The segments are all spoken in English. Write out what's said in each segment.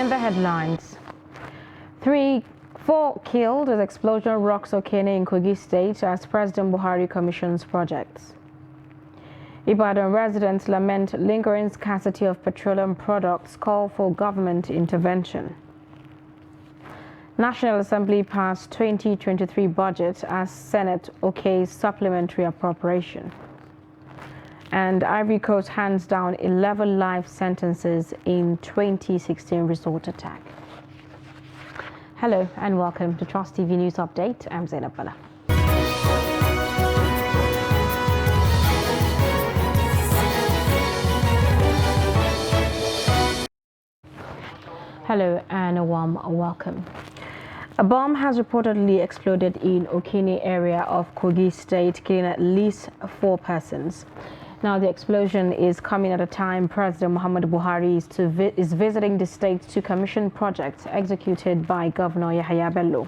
in the headlines. 4 killed as explosion rocks Okene in Kogi State as President Buhari commissions projects. Ibadan residents lament lingering scarcity of petroleum products, call for government intervention. National Assembly passed 2023 budget as Senate okays supplementary appropriation. And Ivory Coast hands down 11 life sentences in 2016 resort attack. Hello and welcome to Trust TV News Update. I'm Zainab Bala. Hello and a warm welcome. A bomb has reportedly exploded in Okene area of Kogi State, killing at least 4 persons. Now, the explosion is coming at a time President Muhammadu Buhari is visiting the state to commission projects executed by Governor Yahaya Bello.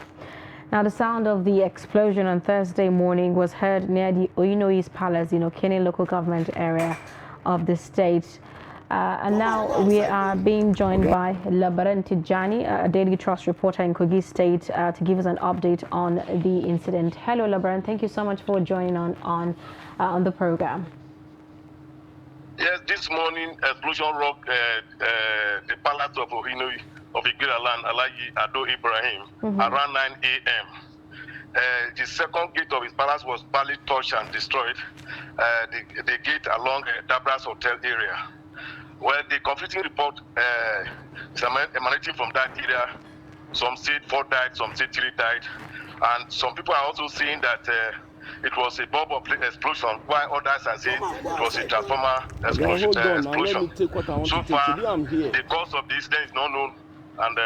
Now, the sound of the explosion on Thursday morning was heard near the Oyino's Palace in Okene local government area of the state. And now we are being joined by Labaran Tijani, a Daily Trust reporter in Kogi State, to give us an update on the incident. Hello, Labaran. Thank you so much for joining on the program. Yes, this morning explosion rocked the palace of Ohinoyi of Igiraland, Alaji Ado Ibrahim, around 9 a.m. The second gate of his palace was badly touched and destroyed. The gate along Dabras Hotel area. Well, the conflicting report is emanating from that area. Some said 4 died, some said 3 died, and some people are also saying that it was a bomb explosion, while others are saying it was a transformer explosion. So far, the cause of the incident is not known, and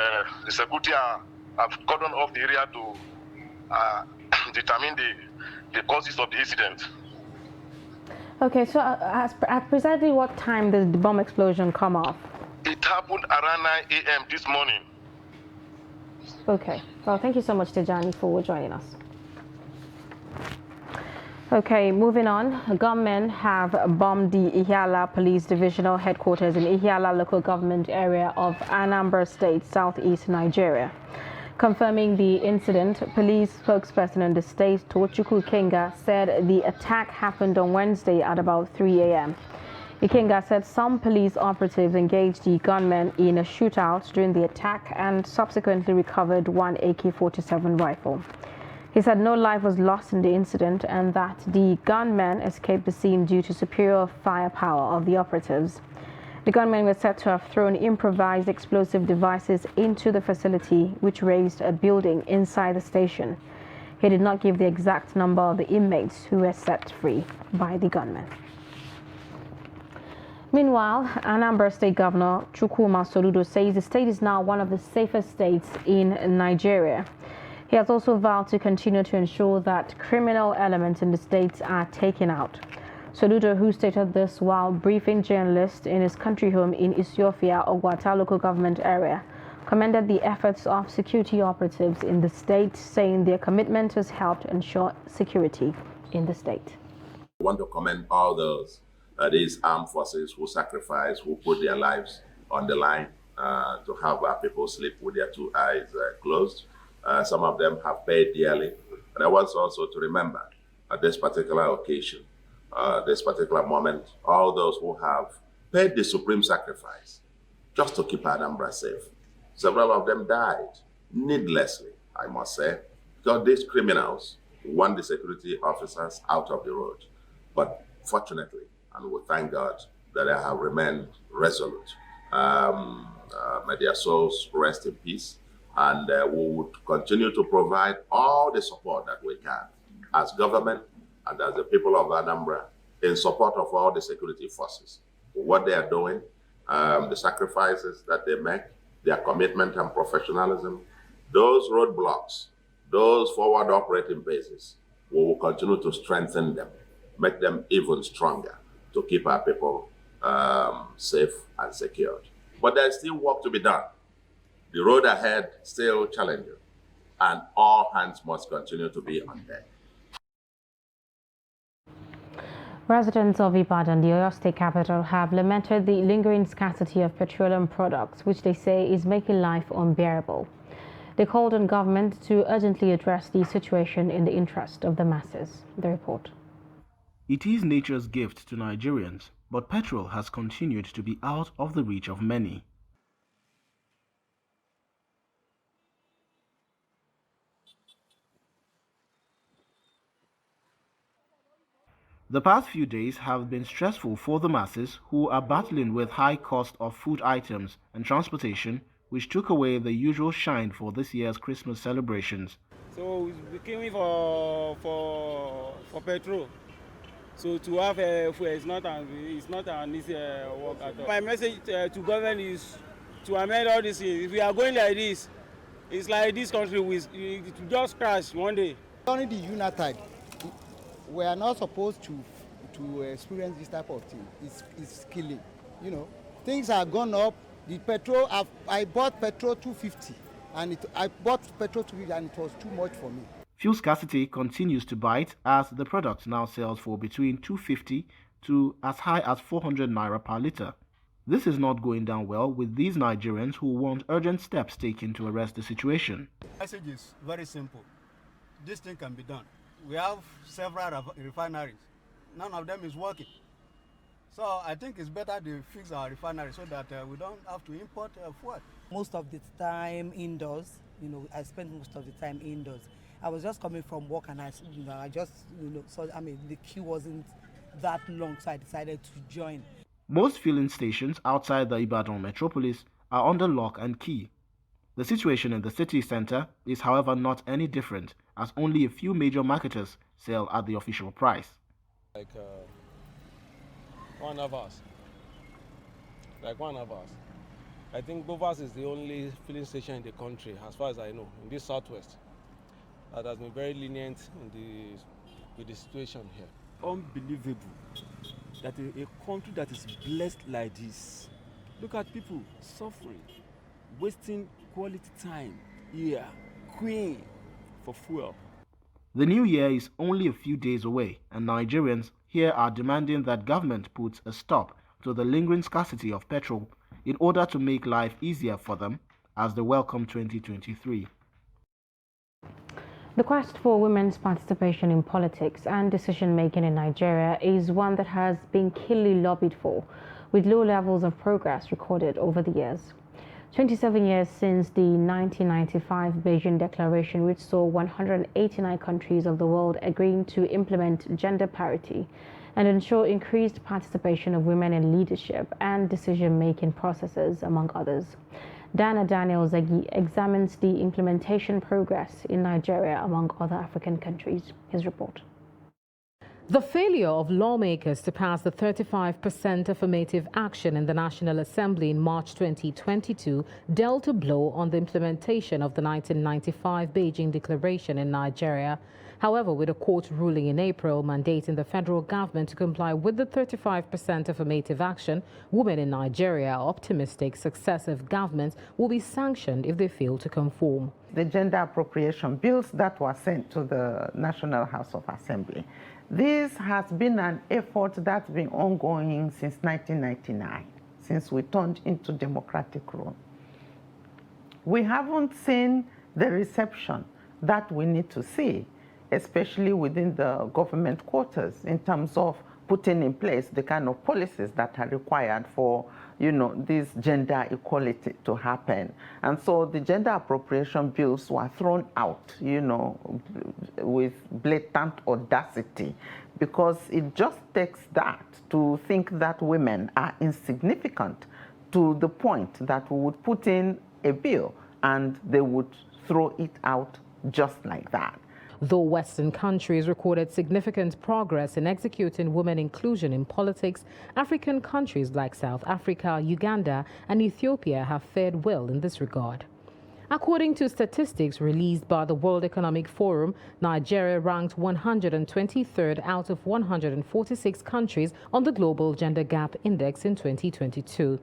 the security have cordoned off the area to determine the causes of the incident. Okay, so at precisely what time did the bomb explosion come off? It happened around 9 a.m. this morning. Okay, well, thank you so much, Tijani, for joining us. Okay, moving on. Gunmen have bombed the Ihiala Police Divisional Headquarters in Ihiala local government area of Anambra State, southeast Nigeria. Confirming the incident, police spokesperson in the state, Tochukwu Ikenga, said the attack happened on Wednesday at about 3 a.m. Ikenga said some police operatives engaged the gunmen in a shootout during the attack and subsequently recovered 1 AK-47 rifle. He said no life was lost in the incident and that the gunmen escaped the scene due to superior firepower of the operatives. The gunmen were said to have thrown improvised explosive devices into the facility, which razed a building inside the station. He did not give the exact number of the inmates who were set free by the gunmen. Meanwhile, Anambra State Governor Chukwuma Soludo says the state is now one of the safest states in Nigeria. He has also vowed to continue to ensure that criminal elements in the state are taken out. Soludo, who stated this while briefing journalists in his country home in Isiofia, Ogwata local government area, commended the efforts of security operatives in the state, saying their commitment has helped ensure security in the state. I want to commend all those these armed forces who sacrifice, who put their lives on the line to have our people sleep with their 2 eyes closed. Some of them have paid dearly. And I want also to remember at this particular occasion, this particular moment, all those who have paid the supreme sacrifice just to keep Anambra safe. Several of them died needlessly, I must say, because these criminals want the security officers out of the road. But fortunately, and we thank God that they have remained resolute. May their souls rest in peace. And we would continue to provide all the support that we can as government and as the people of Anambra in support of all the security forces. What they are doing, the sacrifices that they make, their commitment and professionalism, those roadblocks, those forward operating bases, we will continue to strengthen them, make them even stronger to keep our people safe and secured. But there's still work to be done. The road ahead still challenging, and all hands must continue to be on deck. Residents of Ibadan, the Oyo State capital, have lamented the lingering scarcity of petroleum products, which they say is making life unbearable. They called on government to urgently address the situation in the interest of the masses. The report. It is nature's gift to Nigerians, but petrol has continued to be out of the reach of many. The past few days have been stressful for the masses who are battling with high cost of food items and transportation, which took away the usual shine for this year's Christmas celebrations. So we came in for petrol. So to have fuel is not an easy work at all. My message to government is to amend all this. If we are going like this, it's like this country it will just crash one day. During the UNATAD, we are not supposed to experience this type of thing. It's killing. You know, things have gone up. The petrol, I bought petrol 250, and it was too much for me. Fuel scarcity continues to bite as the product now sells for between 250 to as high as 400 naira per litre. This is not going down well with these Nigerians who want urgent steps taken to arrest the situation. The message is very simple. This thing can be done. We have several refineries. None of them is working. So I think it's better they fix our refinery so that we don't have to import fuel. Most of the time indoors, I spend most of the time indoors. I was just coming from work and the queue wasn't that long, so I decided to join. Most filling stations outside the Ibadan metropolis are under lock and key. The situation in the city center is, however, not any different, as only a few major marketers sell at the official price. Like 1.5 hours. I think Bovas is the only filling station in the country, as far as I know, in this southwest, that has been very lenient with the situation here. Unbelievable that a country that is blessed like this, look at people suffering, wasting quality time here, queuing for fuel. The new year is only a few days away, and Nigerians here are demanding that government puts a stop to the lingering scarcity of petrol in order to make life easier for them as they welcome 2023. The quest for women's participation in politics and decision-making in Nigeria is one that has been keenly lobbied for, with low levels of progress recorded over the years. 27 years since the 1995 Beijing Declaration, which saw 189 countries of the world agreeing to implement gender parity and ensure increased participation of women in leadership and decision-making processes, among others. Dana Daniel Zagi examines the implementation progress in Nigeria among other African countries. His report. The failure of lawmakers to pass the 35% affirmative action in the National Assembly in March 2022 dealt a blow on the implementation of the 1995 Beijing Declaration in Nigeria. However, with a court ruling in April mandating the federal government to comply with the 35% affirmative action, women in Nigeria are optimistic successive governments will be sanctioned if they fail to conform. The gender appropriation bills that were sent to the National House of Assembly, this has been an effort that's been ongoing since 1999, since we turned into democratic rule. We haven't seen the reception that we need to see, especially within the government quarters, in terms of putting in place the kind of policies that are required for, this gender equality to happen. And so the gender appropriation bills were thrown out, with blatant audacity, because it just takes that to think that women are insignificant to the point that we would put in a bill and they would throw it out just like that. Though Western countries recorded significant progress in executing women inclusion in politics, African countries like South Africa, Uganda, and Ethiopia have fared well in this regard. According to statistics released by the World Economic Forum, Nigeria ranked 123rd out of 146 countries on the Global Gender Gap Index in 2022.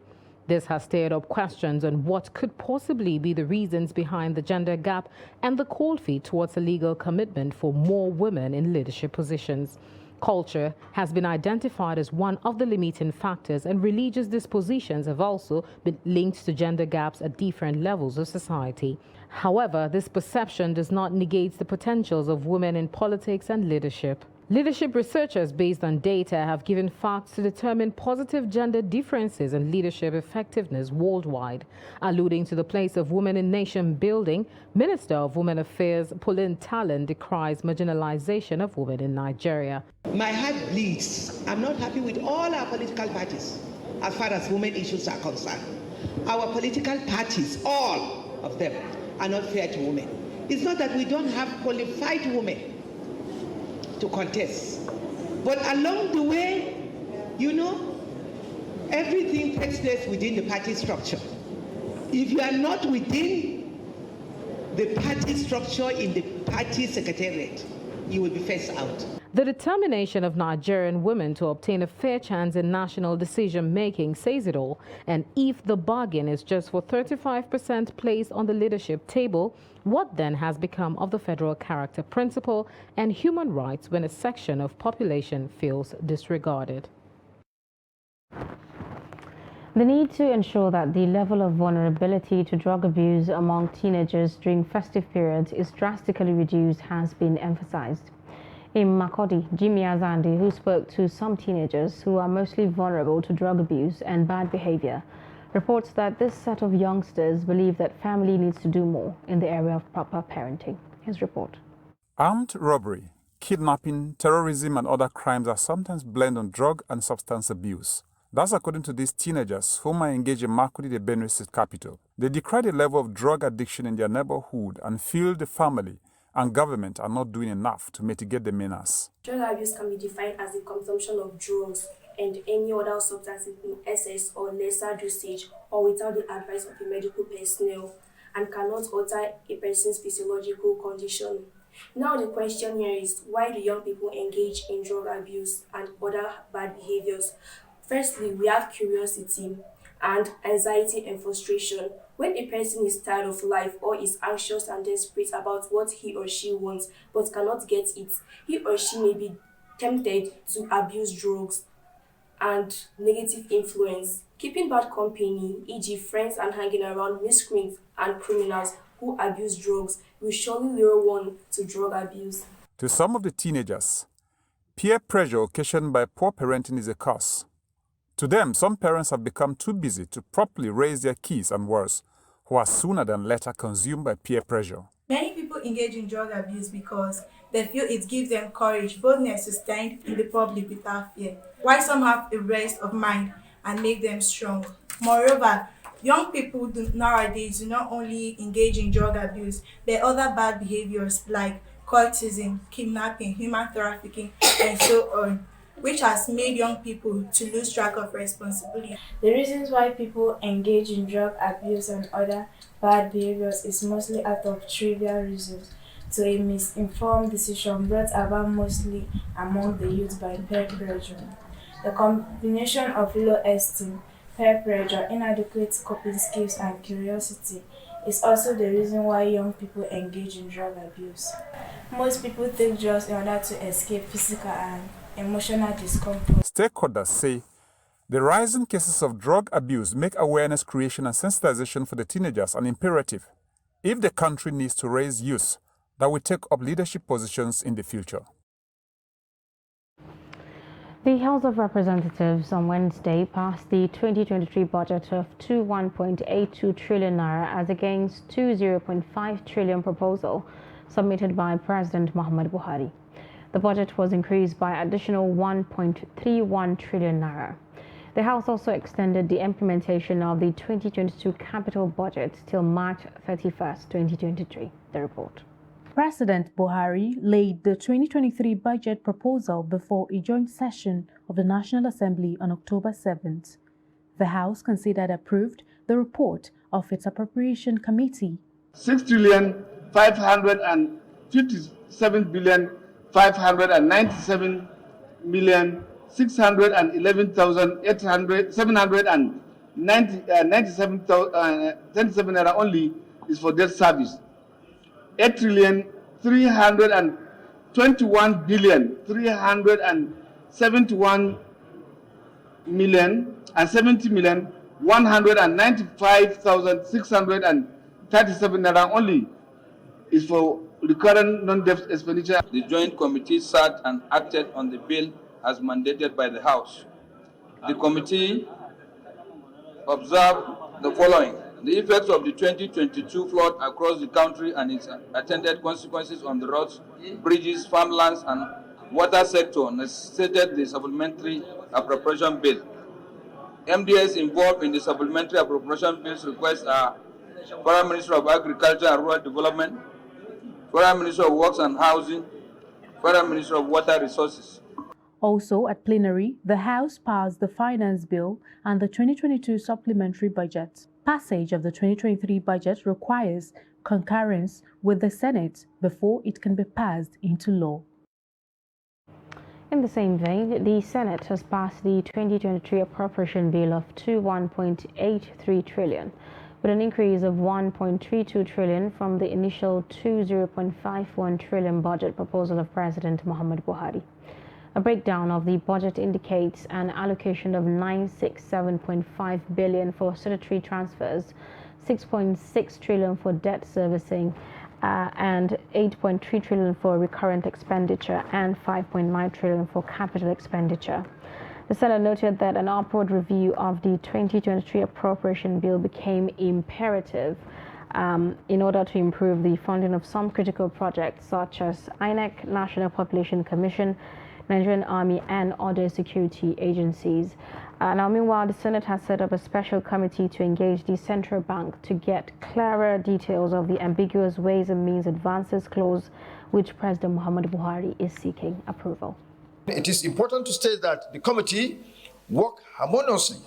This has stirred up questions on what could possibly be the reasons behind the gender gap and the cold feet towards a legal commitment for more women in leadership positions. Culture has been identified as one of the limiting factors, and religious dispositions have also been linked to gender gaps at different levels of society. However, this perception does not negate the potentials of women in politics and leadership. Leadership researchers based on data have given facts to determine positive gender differences in leadership effectiveness worldwide. Alluding to the place of women in nation building, Minister of Women Affairs Pauline Talon decries marginalization of women in Nigeria. My heart bleeds. I'm not happy with all our political parties as far as women issues are concerned. Our political parties, all of them, are not fair to women. It's not that we don't have qualified women to contest, but along the way, you know, everything takes place within the party structure. If you are not within the party structure in the party secretariat, you will be phased out. The determination of Nigerian women to obtain a fair chance in national decision-making says it all. And if the bargain is just for 35% place on the leadership table, what then has become of the federal character principle and human rights when a section of population feels disregarded? The need to ensure that the level of vulnerability to drug abuse among teenagers during festive periods is drastically reduced has been emphasized. In Makurdi, Jimmy Azandi, who spoke to some teenagers who are mostly vulnerable to drug abuse and bad behavior, reports that this set of youngsters believe that family needs to do more in the area of proper parenting. His report. Armed robbery, kidnapping, terrorism and other crimes are sometimes blamed on drug and substance abuse. That's according to these teenagers whom I engaged in Makurdi, the Benue State capital. They decry the level of drug addiction in their neighborhood and feel the family and government are not doing enough to mitigate the menace. Drug abuse can be defined as the consumption of drugs and any other substances in excess or lesser dosage or without the advice of a medical personnel and cannot alter a person's physiological condition. Now the question here is, why do young people engage in drug abuse and other bad behaviors? Firstly, we have curiosity and anxiety and frustration. When a person is tired of life or is anxious and desperate about what he or she wants but cannot get it, he or she may be tempted to abuse drugs and negative influence. Keeping bad company, e.g. friends and hanging around miscreants and criminals who abuse drugs, will surely lure one to drug abuse. To some of the teenagers, peer pressure occasioned by poor parenting is a cause. To them, some parents have become too busy to properly raise their kids and worse, who are sooner than later consumed by peer pressure. Many people engage in drug abuse because they feel it gives them courage, boldness to stand in the public without fear, while some have a rest of mind and make them strong. Moreover, young people nowadays do not only engage in drug abuse, but other bad behaviors like cultism, kidnapping, human trafficking, and so on, which has made young people to lose track of responsibility. The reasons why people engage in drug abuse and other bad behaviors is mostly out of trivial reasons to a misinformed decision brought about mostly among the youth by peer pressure. The combination of low esteem, peer pressure, inadequate coping skills, and curiosity is also the reason why young people engage in drug abuse. Most people take drugs in order to escape physical and emotional discomfort. Stakeholders say the rising cases of drug abuse make awareness creation and sensitization for the teenagers an imperative if the country needs to raise youth that will take up leadership positions in the future. The House of Representatives on Wednesday passed the 2023 budget of 21.82 trillion naira as against 20.5 trillion proposal submitted by President Muhammadu Buhari. The budget was increased by additional 1.31 trillion naira. The House also extended the implementation of the 2022 capital budget till March 31st, 2023. The report. President Buhari laid the 2023 budget proposal before a joint session of the National Assembly on October 7th. The House considered approved the report of its Appropriation Committee. 6,557,797,797 naira only is for debt service. 8,320,000 21,371,195,637 naira only is for recurrent non-debt expenditure. The Joint Committee sat and acted on the bill as mandated by the House. The committee observed the following: the effects of the 2022 flood across the country and its attendant consequences on the roads, bridges, farmlands, and water sector necessitated the supplementary appropriation bill. MDS involved in the supplementary appropriation bill's requests are Foreign Minister of Agriculture and Rural Development, Foreign Minister of Works and Housing, Foreign Minister of Water Resources. Also at plenary, the House passed the Finance Bill and the 2022 supplementary budget. Passage of the 2023 budget requires concurrence with the Senate before it can be passed into law. In the same vein, the Senate has passed the 2023 appropriation bill of 1.83 trillion, with an increase of 1.32 trillion from the initial 0.51 trillion budget proposal of President Muhammad Buhari. A breakdown of the budget indicates an allocation of 967.5 billion for statutory transfers, 6.6 trillion for debt servicing, and 8.3 trillion for recurrent expenditure and 5.9 trillion for capital expenditure. The Senate noted that an upward review of the 2023 appropriation bill became imperative in order to improve the funding of some critical projects such as INEC, National Population Commission, Nigerian Army, and other security agencies. Now, meanwhile, the Senate has set up a special committee to engage the central bank to get clearer details of the ambiguous Ways and Means Advances clause, which President Muhammad Buhari is seeking approval. It is important to state that the committee worked harmoniously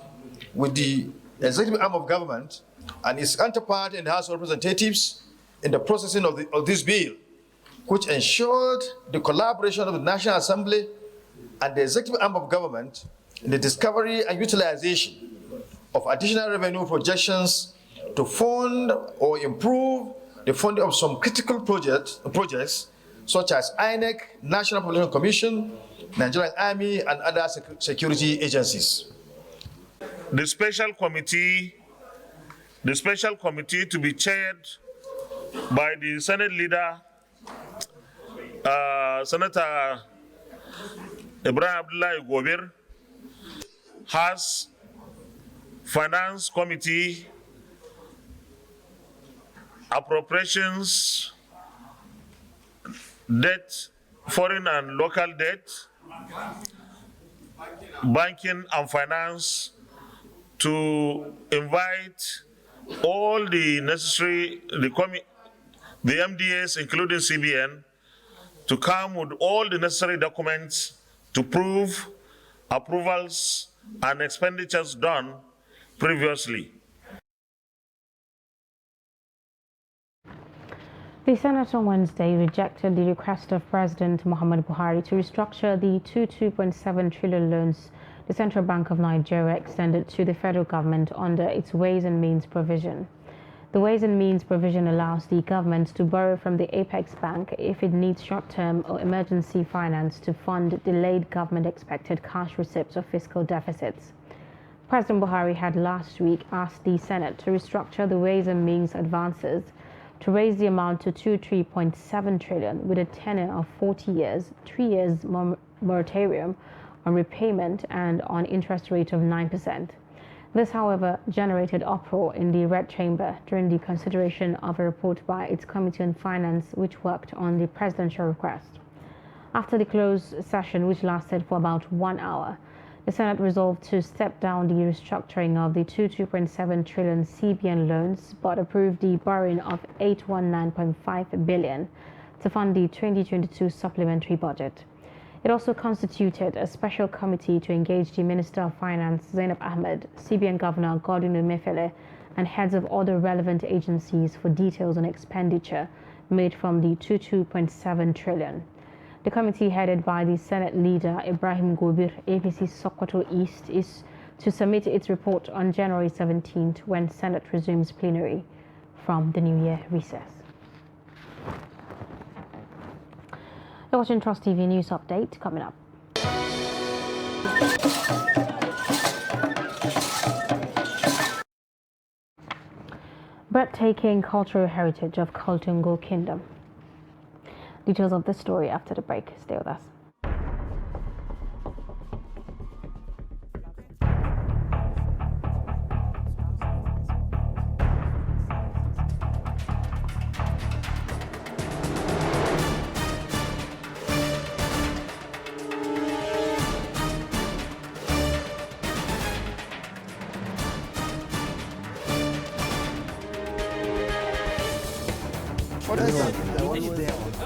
with the executive arm of government and its counterpart in the House of Representatives in the processing of this bill, which ensured the collaboration of the National Assembly and the executive arm of government in the discovery and utilization of additional revenue projections to fund or improve the funding of some critical projects such as INEC, National Population Commission, Nigerian Army, and other security agencies. The special committee to be chaired by the Senate leader, Senator Ibrahim Abdullahi Gobir, has Finance Committee, Appropriations, Debt, Foreign and Local Debt, Banking and Finance, to invite all the necessary, the MDAs, including CBN, to come with all the necessary documents to prove approvals and expenditures done previously. The Senate on Wednesday rejected the request of President Muhammad Buhari to restructure the 2.7 trillion loans the Central Bank of Nigeria extended to the federal government under its Ways and Means provision. The Ways and Means provision allows the government to borrow from the Apex Bank if it needs short-term or emergency finance to fund delayed government-expected cash receipts or fiscal deficits. President Buhari had last week asked the Senate to restructure the Ways and Means advances to raise the amount to 3.7 trillion with a tenure of 40 years, 3 years moratorium on repayment and on interest rate of 9%. This, however, generated uproar in the Red Chamber during the consideration of a report by its Committee on Finance, which worked on the presidential request. After the closed session, which lasted for about 1 hour, the Senate resolved to step down the restructuring of the 2.7 trillion CBN loans, but approved the borrowing of 819.5 billion to fund the 2022 supplementary budget. It also constituted a special committee to engage the Minister of Finance, Zainab Ahmed, CBN Governor Godwin Emefiele, and heads of other relevant agencies for details on expenditure made from the 2.7 trillion. The committee, headed by the Senate leader Ibrahim Gobir, APC Sokoto East, is to submit its report on January 17th when Senate resumes plenary from the New Year recess. You're watching Trust TV News Update coming up. Breathtaking cultural heritage of Kaltungo Kingdom. Details of this story after the break. Stay with us.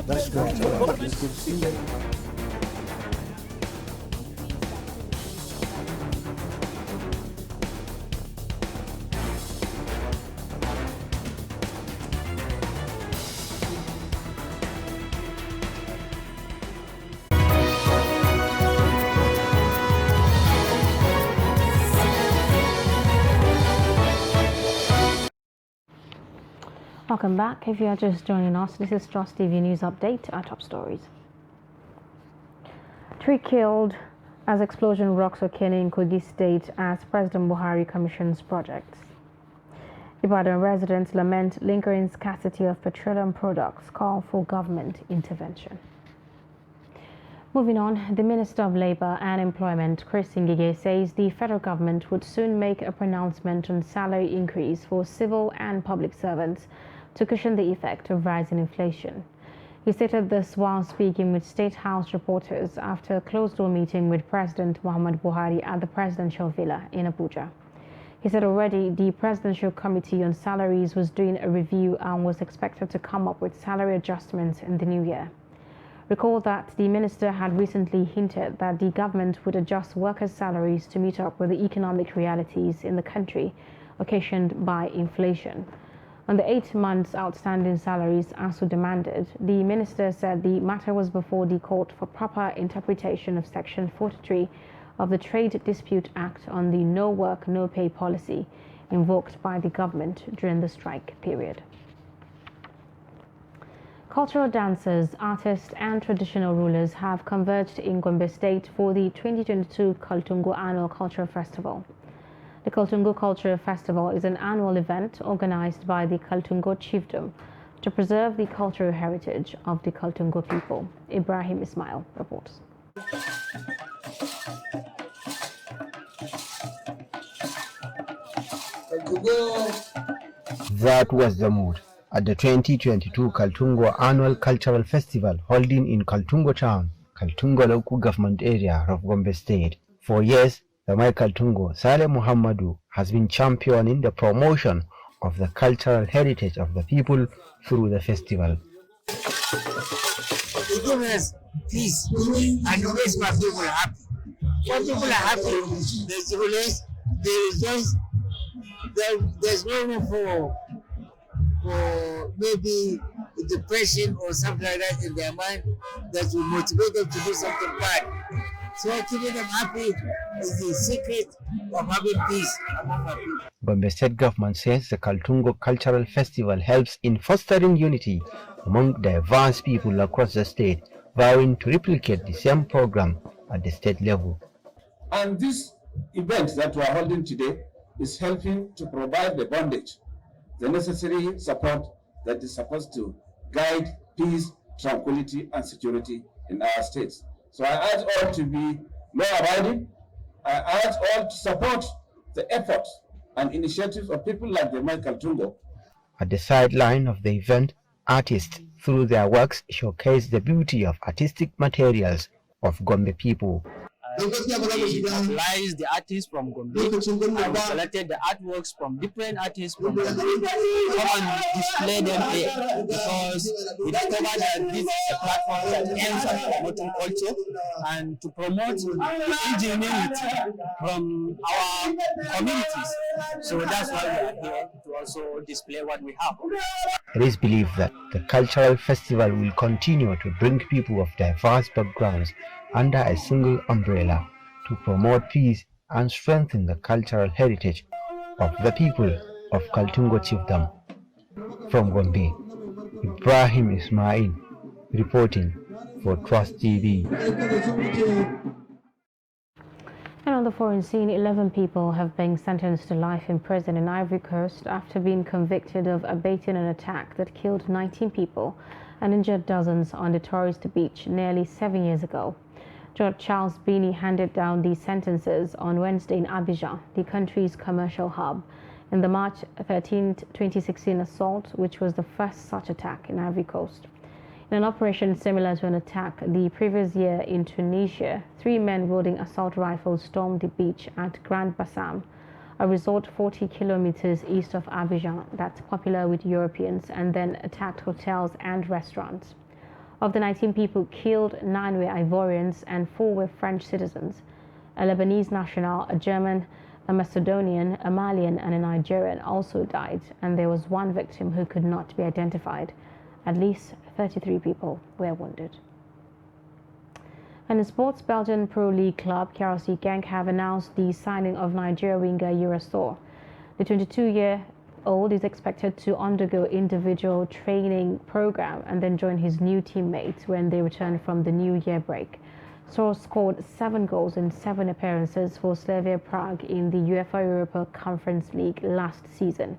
That's great. It's good to see you. Welcome back. If you are just joining us, this is Trust TV News Update. Our top stories. 3 killed as explosion rocks volcano in Kogi State as President Buhari commissions projects. Ibadan residents lament lingering scarcity of petroleum products, call for government intervention. Moving on, the Minister of Labour and Employment, Chris Ngige, says the federal government would soon make a pronouncement on salary increase for civil and public servants to cushion the effect of rising inflation. He stated this while speaking with State House reporters after a closed-door meeting with President Muhammadu Buhari at the Presidential Villa in Abuja. He said already the Presidential Committee on Salaries was doing a review and was expected to come up with salary adjustments in the new year. Recall that the minister had recently hinted that the government would adjust workers' salaries to meet up with the economic realities in the country occasioned by inflation. On the 8 months outstanding salaries ASU demanded, the minister said the matter was before the court for proper interpretation of Section 43 of the Trade Dispute Act on the no work, no pay policy invoked by the government during the strike period. Cultural dancers, artists and traditional rulers have converged in Gombe State for the 2022 Kaltungo Annual Cultural Festival. The Kaltungo Cultural Festival is an annual event organized by the Kaltungo Chiefdom to preserve the cultural heritage of the Kaltungo people. Ibrahim Ismail reports. That was the mood at the 2022 Kaltungo Annual Cultural Festival holding in Kaltungo Town, Kaltungo Local Government Area of Gombe State. For years, the Mai Kaltungo, Saleh Muhammadu, has been championing the promotion of the cultural heritage of the people through the festival. It gives us peace and it makes my people happy. When people are happy, there's no room for maybe depression or something like that in their mind that will motivate them to do something bad. So keeping them happy is the secret of having peace among our people. Gombe State Government says the Kaltungo Cultural Festival helps in fostering unity among diverse people across the state, vowing to replicate the same program at the state level. And this event that we are holding today is helping to provide the bondage, the necessary support that is supposed to guide peace, tranquility, and security in our states. So I urge all to be law-abiding. I urge all to support the efforts and initiatives of people like the Mai Kaltungo. At the sideline of the event, artists, through their works, showcase the beauty of artistic materials of Gombe people. We mobilized the artists from Gombe and we selected the artworks from different artists from Gombe to come and display them here because we discovered that this is a platform that aims at promoting culture and to promote ingenuity from our communities. So that's why we are here to also display what we have. It is believed that the cultural festival will continue to bring people of diverse backgrounds under a single umbrella to promote peace and strengthen the cultural heritage of the people of Kaltungo Chiefdom. From Gombe, Ibrahim Ismail reporting for Trust TV. And on the foreign scene, 11 people have been sentenced to life in prison in Ivory Coast after being convicted of abating an attack that killed 19 people and injured dozens on the tourist beach nearly 7 years ago. Judge Charles Bini handed down these sentences on Wednesday in Abidjan, the country's commercial hub, in the March 13, 2016 assault, which was the first such attack in Ivory Coast. In an operation similar to an attack the previous year in Tunisia, 3 men wielding assault rifles stormed the beach at Grand Bassam, a resort 40 kilometers east of Abidjan that's popular with Europeans, and then attacked hotels and restaurants. Of the 19 people killed, 9 were Ivorians and 4 were French citizens. A Lebanese national, a German, a Macedonian, a Malian, and a Nigerian also died, and there was 1 victim who could not be identified. At least 33 people were wounded. And in sports, Belgian Pro League club KRC Genk have announced the signing of Nigeria winger Yurasor. The 22-year-old is expected to undergo individual training program and then join his new teammates when they return from the New Year break. Soros scored 7 goals in 7 appearances for Slavia Prague in the UEFA Europa Conference League last season.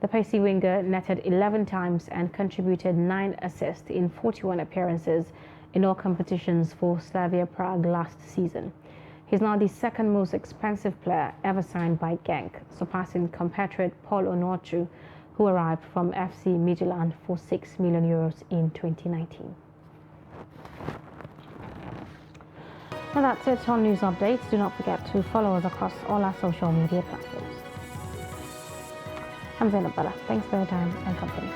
The pacey winger netted 11 times and contributed 9 assists in 41 appearances in all competitions for Slavia Prague last season. He's now the second most expensive player ever signed by Genk, surpassing compatriot Paul Onuachu, who arrived from FC Midtjylland for €6 million in 2019. And that's it on News Updates. Do not forget to follow us across all our social media platforms. I'm Zainab Bala. Thanks for your time and company.